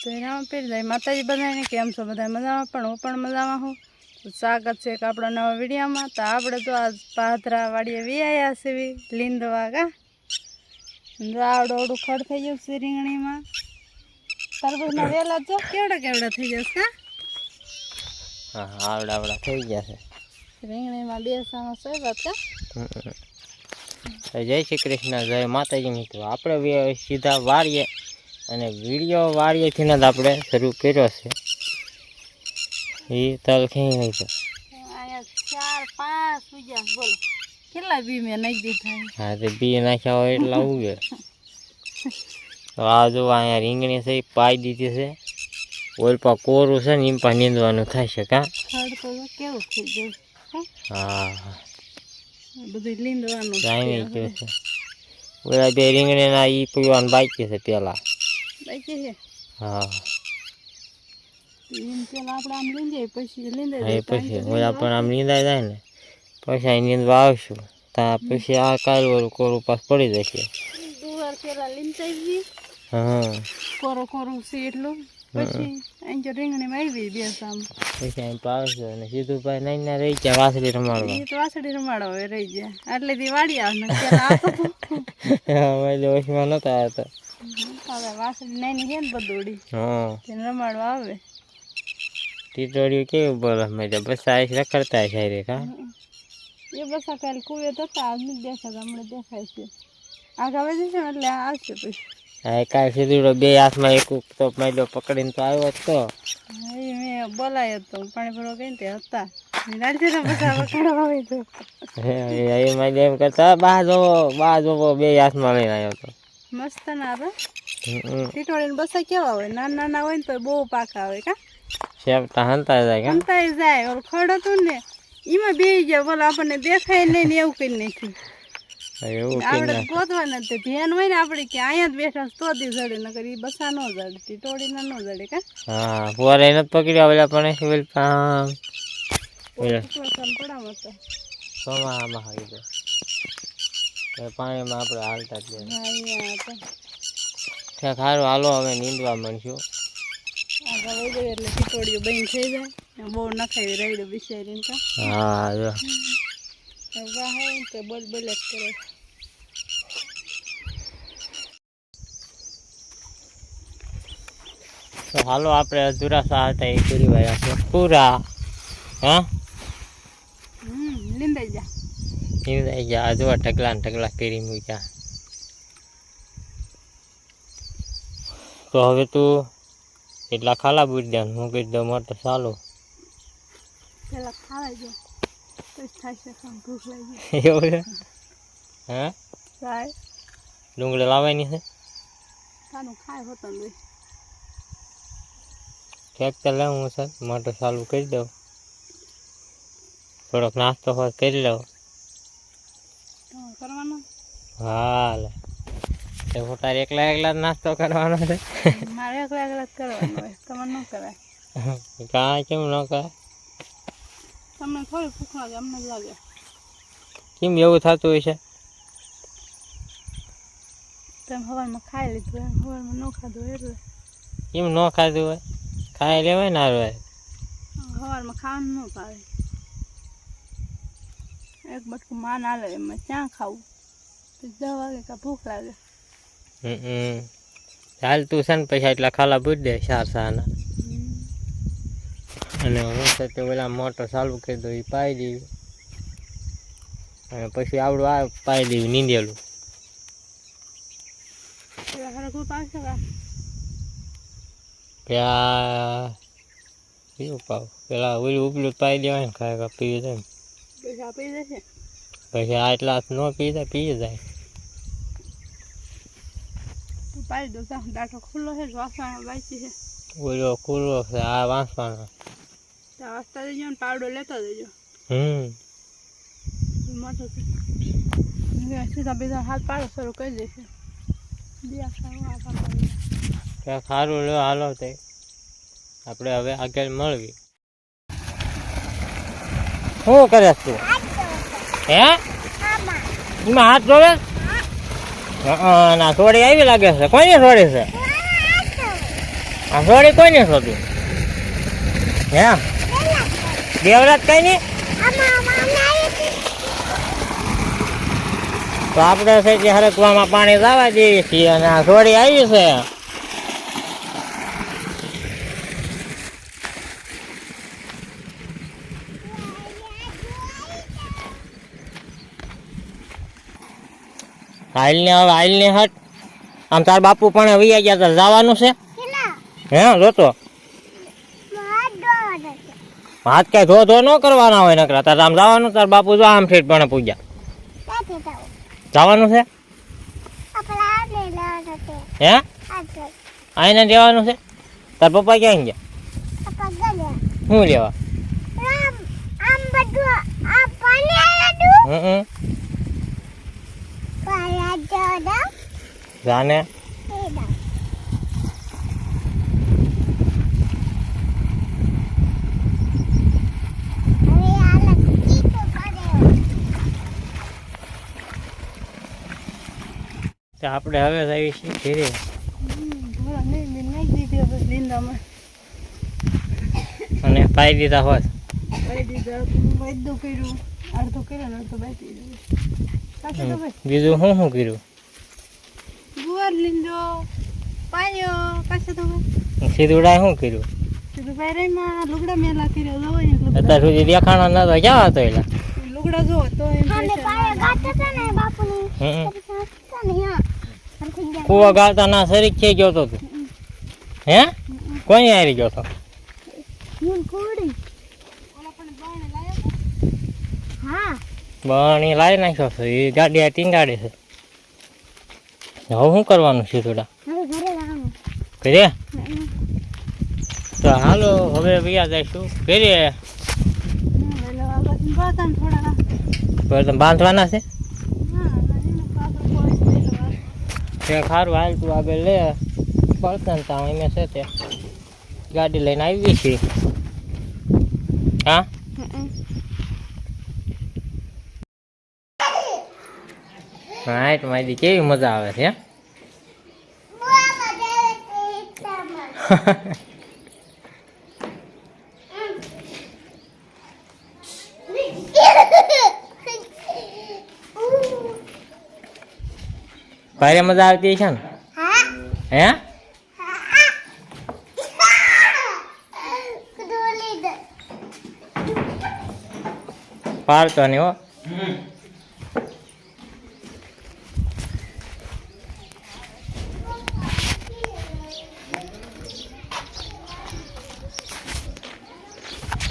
તો એનામાં પહેરી જાય માતાજી બધાને કેમ છો બધા મજામાં પણ હું પણ મજામાં હું સ્વાગત છે કે આપણા નવા વિડીયોમાં તો આપણે તો આ પાથરા વાડીએ વિયાયા છે લીંદવા કા આવડું ખડ થઈ ગયું છે રીંગણીમાં તરબૂચના વેલા જો કેવડા થઈ જશે કા હા આવડા થઈ ગયા છે રીંગણીમાં બે સાનો છે વાત કા જય શ્રી કૃષ્ણ જય માતાજી મિત્રો આપણે સીધા વાળીએ અને વિડીયો વાળીએથી જ આપણે શરૂ કર્યો છે એ તલ ખેઈ નહીં છે અહીંયા 4-5 ઉગ્યા બોલો કેટલા બી મેં નાખી દીધા હા તે બી નાખ્યા હોય એટલે ઉગે તો આ જો અહીંયા રીંગણી છે એ પાઈ દીધી છે ઓલપા કોરું છે ને એમ નીંદવાનું થાય છે કા ખડ તો કેવું થઈ ગયું હા બધું લીંદવાનું જાણી ગયું છે ઓલા બે રીંગણીના ઈ પીવાનું બાકી છે પેલા બાકી છે હા એમ પેલા આપણે આમ લીંદાય પછી લીંદાય હા પછી ઓલા પણ આમ લીંદાઈ જાય ને પછી અહીં નીંદવા આવશું ત્યાં પછી આ કાલ કોરું પાસ પડી જશે દુવાર પેલા લીંદાઈ ગઈ હા કોરું છે એટલું પછી અહીં જો રીંગણીમાં આવી બે સામ પછી અહીં પાવશે અને સીધું ભાઈ નહીં ના રહી ગયા વાસળી રમાડવા એ તો વાસળી રમાડવા હવે રહી ગયા એટલે થી વાડી આવે પેલા આવતો તો ઓછમાં નહોતા આવતા હવે વાસળી નાની છે ને બધુડી હા તેને રમાડવા આવે ટીટોળિયું કેવું બોલો મેં બસ આવીશ રખડતા છે રે કા એ બસ આ કાલે કુવે તો આજ નથી દેખાતા હમણાં દેખાય છે આગળ આવે છે એટલે આવશે પછી હા કાંઈ સીધું બે હાથમાં એક તો મેલો પકડીને તો આવ્યો તો એ મેં બોલાયો તો પાણી ભરવા ગઈ ને તે હતા નાનથી બધા વખાડવા આવી તો એમાં એમ કરતા બા જોવો બે હાથમાં લઈને આવ્યો તો મસ્ત ના આવે ટીટોળીને બસા કેવા હોય નાના હોય ને તો બહુ પાકા હોય કા શેપટા હંતાઈ જાય કા હંતાઈ જાય ઓલું ખડ હતું ને એમાં બે ગયા બોલો આપણને દેખાય નહીં ને એવું કરી નાખ્યું એવું આપણે ગોતવાના તે ધ્યાન હોય ને આપણે કે અહીંયા જ બેઠા તો દી જડે નકર એ બસા ન જડે ટીટોળી ના ન જડે કા હા ફુવારે નથી પકડ્યા ઓલા પણ પડામાં તો સોમામાં આવી ગયો પાણીમાં આપણે હાલતા જ ઠેક સારું હાલો હવે નીંદવા મળશું આગળ વહી જાય એટલે ટીટોળીઓ બની થઈ જાય બહુ નખાવી રાયડો બિચારીને કા હા જો વાહ તે બોલ જ કરે તો હાલો આપણે અધૂરા સા હતા એ કરી વાળા છે પૂરા હા લીંદાઈ જા નીંદાઈ ગયા આ જો ઢગલા કરી મૂક્યા તો હવે તું એટલા ખાલા બૂરી દે હું કહી દઉં મોટો ચાલો પેલા ખાવા જો થાય છે ભૂખ લાગી એવું છે હા થાય ડુંગળી લાવવાની છે તાનું ખાય હોતો ને ટ્રેક્ટર લાવું સર મોટર ચાલુ કરી દઉં થોડોક નાસ્તો હોય કરી લઉં કરવાનો હા લે એ તારે એકલા જ નાસ્તો કરવાનો છે મારે એકલા જ કરવાનો હોય તમારે ન કરાય કાંઈ કેમ ન કરાય તમને થોડી ભૂખ લાગે અમને જ લાગે કેમ એવું થતું હોય છે તમે હવારમાં ખાઈ લીધું હવારમાં ન ખાધું એટલે કેમ ન ખાધું હોય ખાઈ લેવાય ને હારું હોય હવારમાં ખાવાનું ન ભાવે એક બટકું માન હાલે એમાં ક્યાં ખાવું 10 વાગે કાં ભૂખ લાગે ચાલ તું છે ને પૈસા એટલા ખાલા બૂટ દે સારના અને હું તો પેલા મોટર ચાલુ કરી દઉં એ પાઈ દેવી અને પછી આવડું આ પાઈ દેવી નીંદેલું પેલા પીવું પાવ પેલા ઓલું ઉપલું પાઈ દેવાય ને ખાય પી જાય ને પછી આટલા ન પી જાય પી જાય પાડી દો દાંઠો ખુલ્લો છે વાસવાનો બાકી છે ઓલો ખુલ્લો છે આ વાંસવાનો વાંચતા જજો ને પાવડો લેતા જજો મોટો સીધા બીજા હાથ પાડો શરૂ કરી દેશે સારું લો હાલો તે આપણે હવે આગળ મળવી શું કરે તું હે એમાં હાથ ધોવે ના થોડી આવી લાગે છે કોની થોડી છે આ સોરી કોઈને શોધું હે દેવરાજ કઈ નહીં તો આપણે છે કે હરકવામાં પાણી જવા દઈએ છીએ અને આ સોડી આવી છે હાલને હવે હાલને હટ આમ તાર બાપુ પણ વૈયા ગયા તા જવાનું છે હે જોતો હાથ કઈ ધો ન કરવાના હોય નકરા તાર આમ જવાનું તાર બાપુ જો આમ ઠેઠ પણ પૂજ્યા જવાનું છે હે આઈને દેવાનું છે તાર પપ્પા ક્યાં ગયા શું લેવા જાને આપણે હવે જઈએ છીએ ઘરે અને પાઈ દીધા હોત બીજું શું કર્યું ગુવાર લીંદો પાયો કશે તો સીધુડા શું કર્યું સીધું પાયરામાં લુગડા મેલા કર્યો જો અત્યાર સુધી દેખાણો ન તો ક્યાં હતો એલા લુગડા જો તો એમ કુવા ગાળતા ના શરીર થઈ ગયો તો તું હે કોઈ હારી ગયો તો બણી લાવી નાખ્યો છે એ ગાડી આ ટીંગાડે છે હવે શું કરવાનું છે થોડા ઘરે તો હાલો હવે વૈયા જઈશું ઘરે બાંધવાના છે તે ખારું હાલ તું આગળ લે બળતણ ત્યાં અહીંયા છે તે ગાડી લઈને આવી છીએ હા હાઈટ મારી કેવી મજા આવે છે ભારે મજા આવતી છે ને હે પાડતો નહીં હો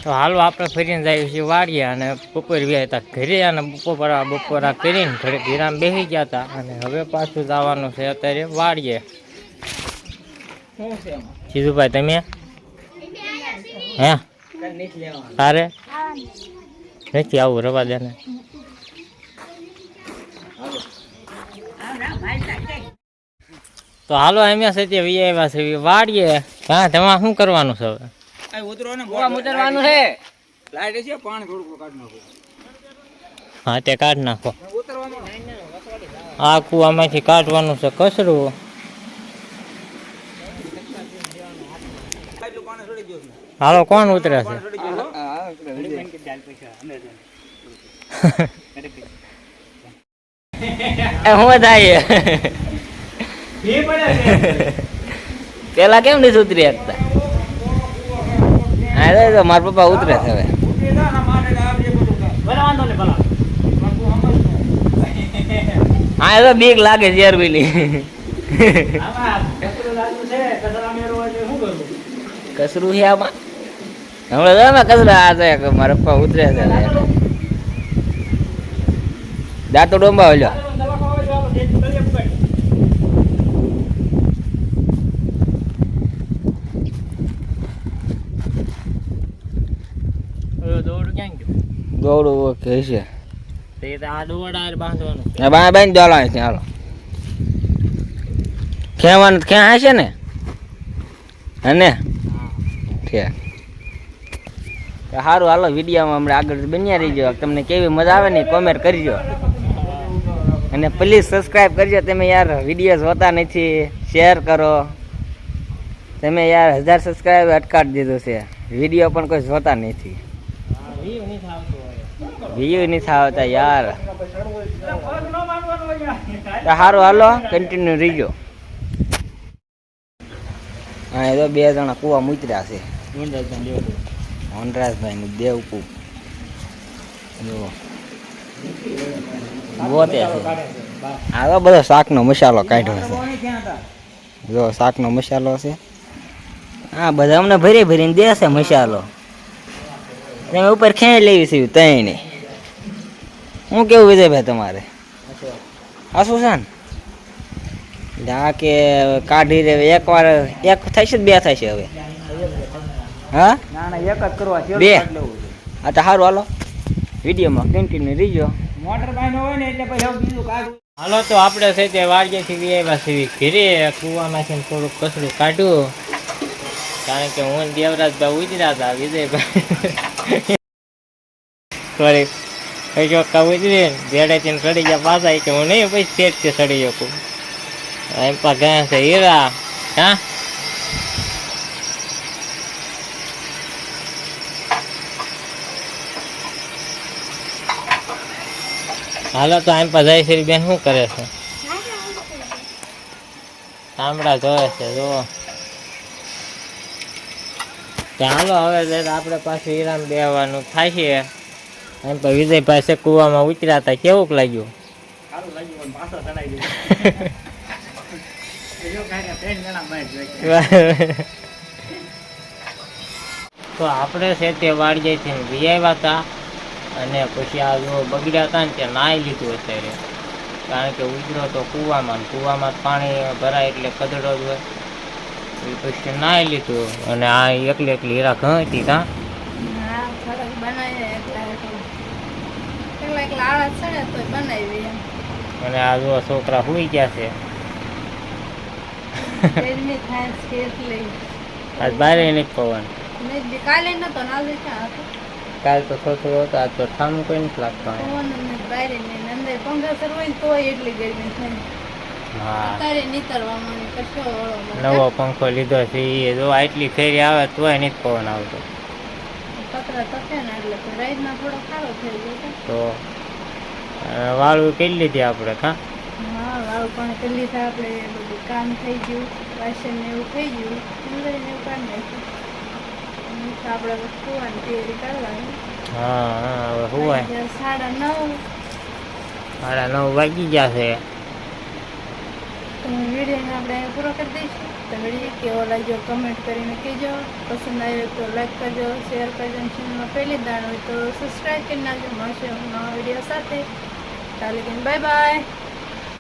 તો હાલો આપણે ફરીને જઈએ છીએ વાડીએ અને બપોર વ્યા હતા ઘરે અને બપોરા કરીને ઘરે વિરામ બેસી ગયા હતા અને હવે પાછું જવાનું છે અત્યારે વાડીએ સીધુભાઈ તમે હે તારે નથી આવું રવા દે ને તો હાલો અમે સાથે આવ્યા છે વાડીએ હા તેમાં શું કરવાનું છે હવે હા તે કાઢ નાખો આ કુવામાંથી કાઢવાનું છે કચરું હાલો કોણ ઉતરે છે હું થાય પેલા કેમ નથી ઉતરી શકતા હા તો મારા પપ્પા ઉતરે છે હવે હા તો બીક લાગે છે યાર પેલી કસરું છે આમાં હમણાં કચરા આ છે મારા પપ્પા ઉતરે છે દાંતો ડોંબા ઓલ્યો દોડું કે છે બાંધી દોલાય છે હાલો ખેવાનું ક્યાં હશે ને અને સારું હાલો વિડીયોમાં હમણાં આગળ બન્યા રહીજો તમને કેવી મજા આવે ને કોમેન્ટ કરજો અને પ્લીઝ સબસ્ક્રાઈબ કરજો તમે યાર વિડીયો જોતા નથી શેર કરો તમે યાર 1000 સબસ્ક્રાઈબર અટકાડી દીધું છે, વિડીયો પણ કોઈ જોતા નથી, વ્યૂ નથી આવતા યાર. તો સારું હાલો કન્ટિન્યુ રહીજો. હા એ તો 2 જણા કૂવા મૂતર્યા છે, વનરાજભાઈ નું દેવકૂપ ગોતે છે. આ તો બધો શાકનો મસાલો કાઢ્યો છે, જો શાકનો મસાલો છે. હા બધા અમને ભરી ભરીને દેશે મસાલો, તમે ઉપર ખેંચી લેવી છે તઈને. હું કેવું વિજયભાઈ તમારે આ શું છે ને આ કે કાઢી રે એકવાર એક થાય છે 2 થાય છે હવે? હા એક જ કરવા છે 2. હા તો સારું હાલો વિડીયોમાં કન્ટિન્યુ રહીજો. મોટર પાણી હોય ને એટલે પછી બીજું કાઢું. હાલો તો આપણે છે તે વાડીએથી આવ્યા છીએ ઘરે, કૂવામાંથી થોડુંક કચરું કાઢ્યું, કારણ કે હું દેવરાજભાઈ ઉતર્યા હતા, વિજયભાઈ સોરી કઈ ચોખ્ખા ઉતરી ભેડેથી ચડી ગયા પાછા, કે હું નહીં પછી સેટથી ચડી શકું. એમ પા ગયા છે હીરા. હા હાલો તો એમ પા જાય છે બેન, શું કરે છે? તાંબડા જોવે છે જો. ચાલો હવે આપણે પાછું હીરામ બેવાનું થાય છે. એમ તો વિજયભાઈ છે કૂવામાં ઉતર્યા હતા, કેવું લાગ્યું? તો આપણે છે તે વાડીએથી વી આવ્યા હતા, અને પછી આ જો બગડ્યા હતા ને ત્યાં નાહી લીધું અત્યારે, કારણ કે ઉતર્યો તો કૂવામાં પાણી ભરાય એટલે કદડો જ હોય, એ પછી નાહી લીધું. અને આ એકલી હીરા ઘટી કાં અને આ જો છોકરા સુઈ ગયા છે. આજ બારે નથી પવન, કાલ તો થોડું હતો, આજ તો ઠામું કોઈ નથી લાગતું. હા નવો પંખો લીધો છે એ જો આટલી ફેરી આવે તોય નથી પવન આવતો. તો વાળું કરી લીધી આપણે કાં? હા વાળું પણ કરી લીધા આપણે, બધું કામ થઈ ગયું, વાસણ ને એવું થઈ ગયું, અંદર ને એવું કાઢી નાખ્યું. આપણે સુવાની તૈયારી કરવાની. હા હા હવે સુવાય. 9:30 વાગી ગયા છે. તો વિડીયોને આપણે પૂરો કરી દઈશું. તો વિડીયો કેવો લાગ્યો કમેન્ટ કરીને કહેજો, પસંદ આવ્યો તો લાઈક કરજો, શેર કરજો, અને ચેનલમાં પહેલી દાણ હોય તો સબસ્ક્રાઈબ કરી નાખજો. મળશે નવા વિડીયો સાથે. ચાલો બાય બાય.